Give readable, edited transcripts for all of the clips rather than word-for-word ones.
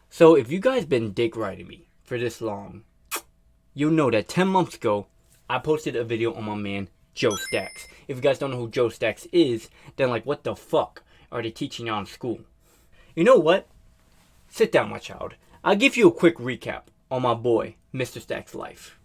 So if you guys been dick riding me for this long, you'll know that 10 months ago, I posted a video on my man, Joe Stacks. If you guys don't know who Joe Stacks is, then like what the fuck are they teaching you in school? You know what? Sit down, my child. I'll give you a quick recap on my boy, Mr. Stacks' life.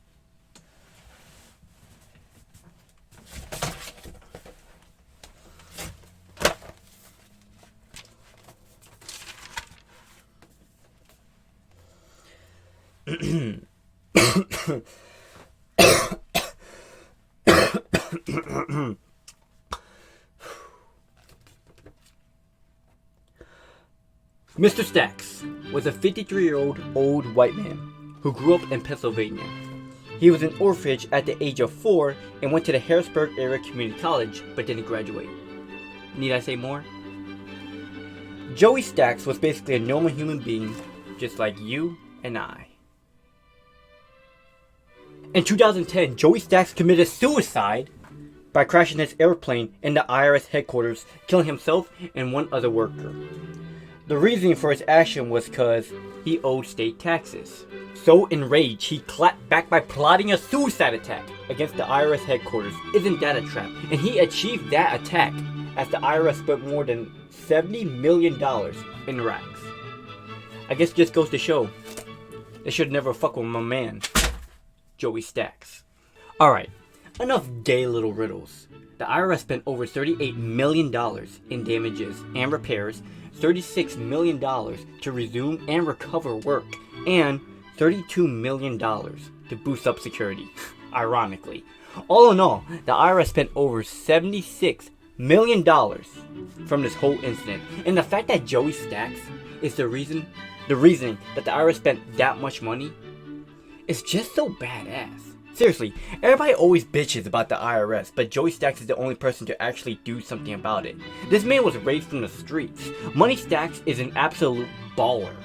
Mr. Stacks was a 53-year-old old white man who grew up in Pennsylvania. He was an orphanage at the age of 4 and went to the Harrisburg Area Community College but didn't graduate. Need I say more? Joey Stacks was basically a normal human being just like you and I. In 2010, Joey Stacks committed suicide by crashing his airplane in the IRS headquarters, killing himself and one other worker. The reasoning for his action was because he owed state taxes. So enraged, he clapped back by plotting a suicide attack against the IRS headquarters. Isn't that a trap? And he achieved that attack as the IRS spent more than $70 million in racks. I guess it just goes to show, they should never fuck with my man, Joey Stacks. Alright, enough gay little riddles. The IRS spent over $38 million in damages and repairs, $36 million to resume and recover work, and $32 million to boost up security, ironically. All in all, the IRS spent over $76 million from this whole incident. And the fact that Joey Stacks is the reasoning that the IRS spent that much money is just so badass. Seriously, everybody always bitches about the IRS, but Joey Stacks is the only person to actually do something about it. This man was raised from the streets. Money Stacks is an absolute baller.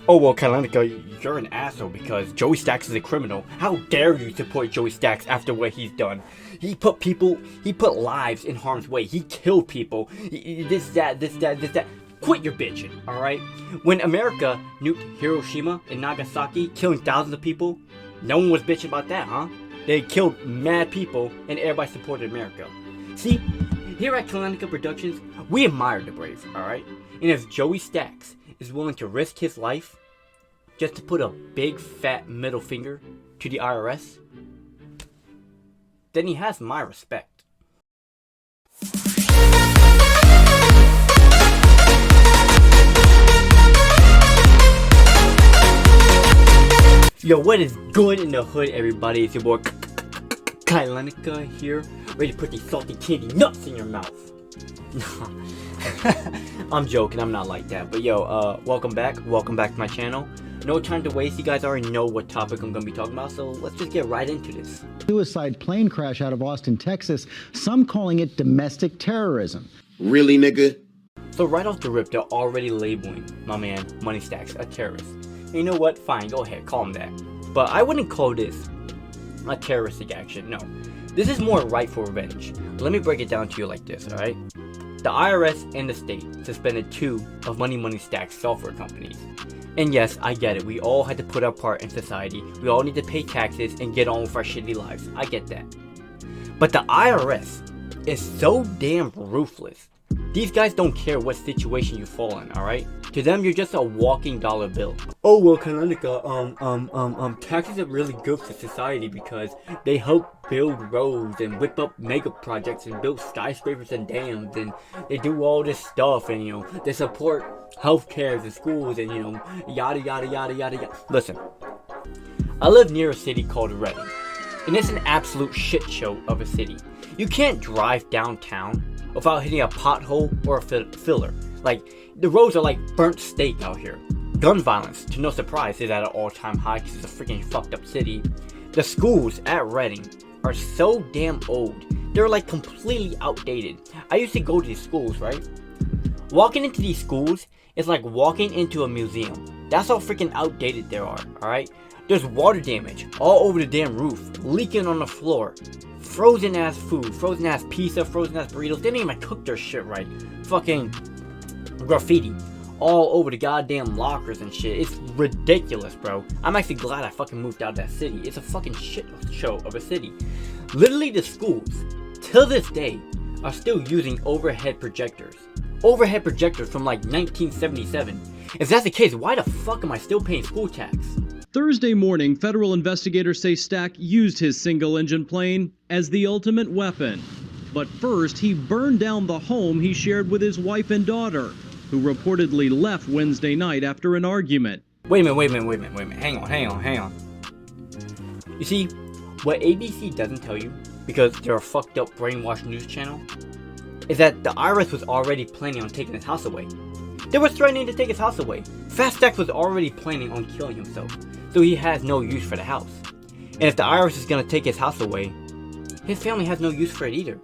Oh well, Kalenica, you're an asshole because Joey Stacks is a criminal. How dare you support Joey Stacks after what he's done? He put lives in harm's way. He killed people. This, that. Quit your bitching, alright? When America nuked Hiroshima and Nagasaki, killing thousands of people, no one was bitching about that, huh? They killed mad people and everybody supported America. See, here at Kalenica Productions, we admire the brave, alright? And if Joey Stacks is willing to risk his life just to put a big fat middle finger to the IRS, then he has my respect. Yo, what is good in the hood, everybody? It's your boy Kalenica here, ready to put these salty candy nuts in your mouth. I'm joking, I'm not like that. But yo, welcome back to my channel. No time to waste, you guys already know what topic I'm gonna be talking about, so let's just get right into this. Suicide plane crash out of Austin, Texas, some calling it domestic terrorism. Really, nigga? So right off the rip, they're already labeling my man Money Stacks a terrorist. And you know what? Fine, go ahead, call him that. But I wouldn't call this a terroristic action, no. This is more rightful revenge. Let me break it down to you like this, alright? The IRS and the state suspended 2 of Money Stacks software companies. And yes, I get it, we all had to put our part in society. We all need to pay taxes and get on with our shitty lives. I get that. But the IRS is so damn ruthless. These guys don't care what situation you fall in, alright? To them, you're just a walking dollar bill. Oh well, Kalenica, taxes are really good for society because they help build roads and whip up mega projects and build skyscrapers and dams, and they do all this stuff, and you know, they support healthcare and schools, and you know, yada yada yada yada yada. Listen, I live near a city called Reading, and it's an absolute shit show of a city. You can't drive downtown without hitting a pothole or a filler. Like, the roads are like burnt steak out here. Gun violence, to no surprise, is at an all-time high because it's a freaking fucked up city. The schools at Reading are so damn old. They're like completely outdated. I used to go to these schools, right? Walking into these schools is like walking into a museum. That's how freaking outdated they are, alright? There's water damage all over the damn roof, leaking on the floor. Frozen ass food, frozen ass pizza, frozen ass burritos. They didn't even cook their shit right. Fucking graffiti all over the goddamn lockers and shit. It's ridiculous, bro. I'm actually glad I fucking moved out of that city. It's a fucking shit show of a city. Literally, the schools, till this day, are still using overhead projectors. Overhead projectors from like 1977. If that's the case, why the fuck am I still paying school tax? Thursday morning, federal investigators say Stack used his single-engine plane as the ultimate weapon. But first, he burned down the home he shared with his wife and daughter, who reportedly left Wednesday night after an argument. Wait a minute. Hang on. You see, what ABC doesn't tell you, because they're a fucked up brainwashed news channel, is that the IRS was already planning on taking his house away. They were threatening to take his house away. Fast Stack was already planning on killing himself, so he has no use for the house. And if the IRS is gonna take his house away, his family has no use for it either.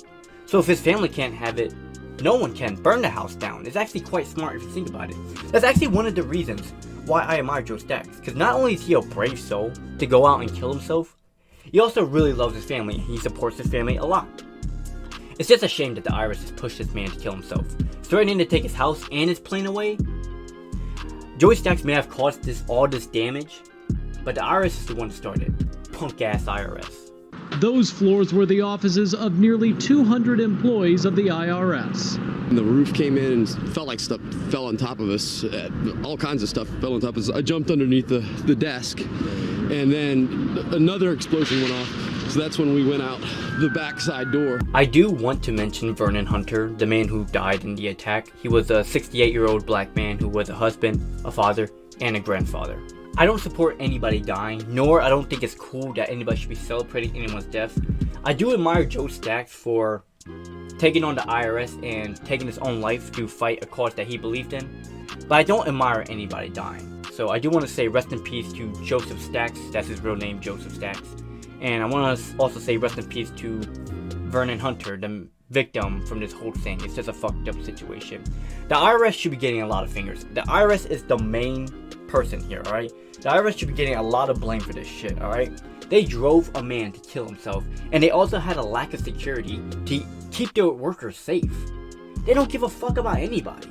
So if his family can't have it, no one can. Burn the house down. It's actually quite smart if you think about it. That's actually one of the reasons why I admire Joe Stacks, because not only is he a brave soul to go out and kill himself, he also really loves his family and he supports his family a lot. It's just a shame that the IRS has pushed this man to kill himself, threatening to take his house and his plane away. Joey Stacks may have caused all this damage, but the IRS is the one that started. Punk ass IRS. Those floors were the offices of nearly 200 employees of the IRS. The roof came in and felt like stuff fell on top of us. All kinds of stuff fell on top of us. I jumped underneath the desk, and then another explosion went off. So that's when we went out the backside door. I do want to mention Vernon Hunter, the man who died in the attack. He was a 68-year-old black man who was a husband, a father, and a grandfather. I don't support anybody dying, nor I don't think it's cool that anybody should be celebrating anyone's death. I do admire Joe Stacks for taking on the IRS and taking his own life to fight a cause that he believed in, but I don't admire anybody dying. So I do want to say rest in peace to Joseph Stacks, that's his real name, Joseph Stacks. And I want to also say rest in peace to Vernon Hunter, the victim from this whole thing. It's just a fucked up situation. The IRS should be getting a lot of fingers. The IRS is the main person here, alright? The IRS should be getting a lot of blame for this shit, alright? They drove a man to kill himself, and they also had a lack of security to keep their workers safe. They don't give a fuck about anybody.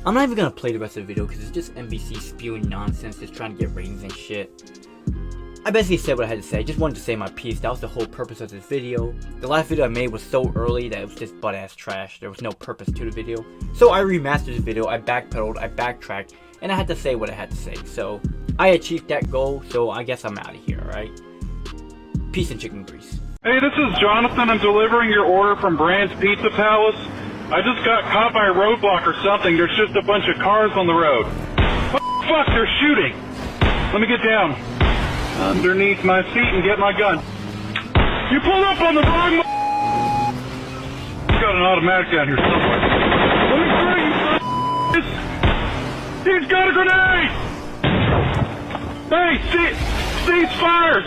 I'm not even gonna play the rest of the video because it's just NBC spewing nonsense, just trying to get ratings and shit. I basically said what I had to say. I just wanted to say my piece. That was the whole purpose of this video. The last video I made was so early that it was just butt-ass trash. There was no purpose to the video. So I remastered the video, I backpedaled, I backtracked, and I had to say what I had to say. So I achieved that goal, so I guess I'm out of here, alright? Peace and chicken grease. Hey, this is Jonathan. I'm delivering your order from Brand's Pizza Palace. I just got caught by a roadblock or something. There's just a bunch of cars on the road. Fuck, they're shooting. Let me get down underneath my seat and get my gun. You pulled up on the wrong got an automatic down here somewhere. Let me through, you son. He's got a grenade! Hey, cease fire!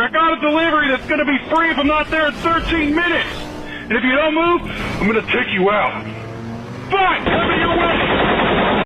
I got a delivery that's gonna be free if I'm not there in 13 minutes! And if you don't move, I'm gonna take you out. Fine, have it your way!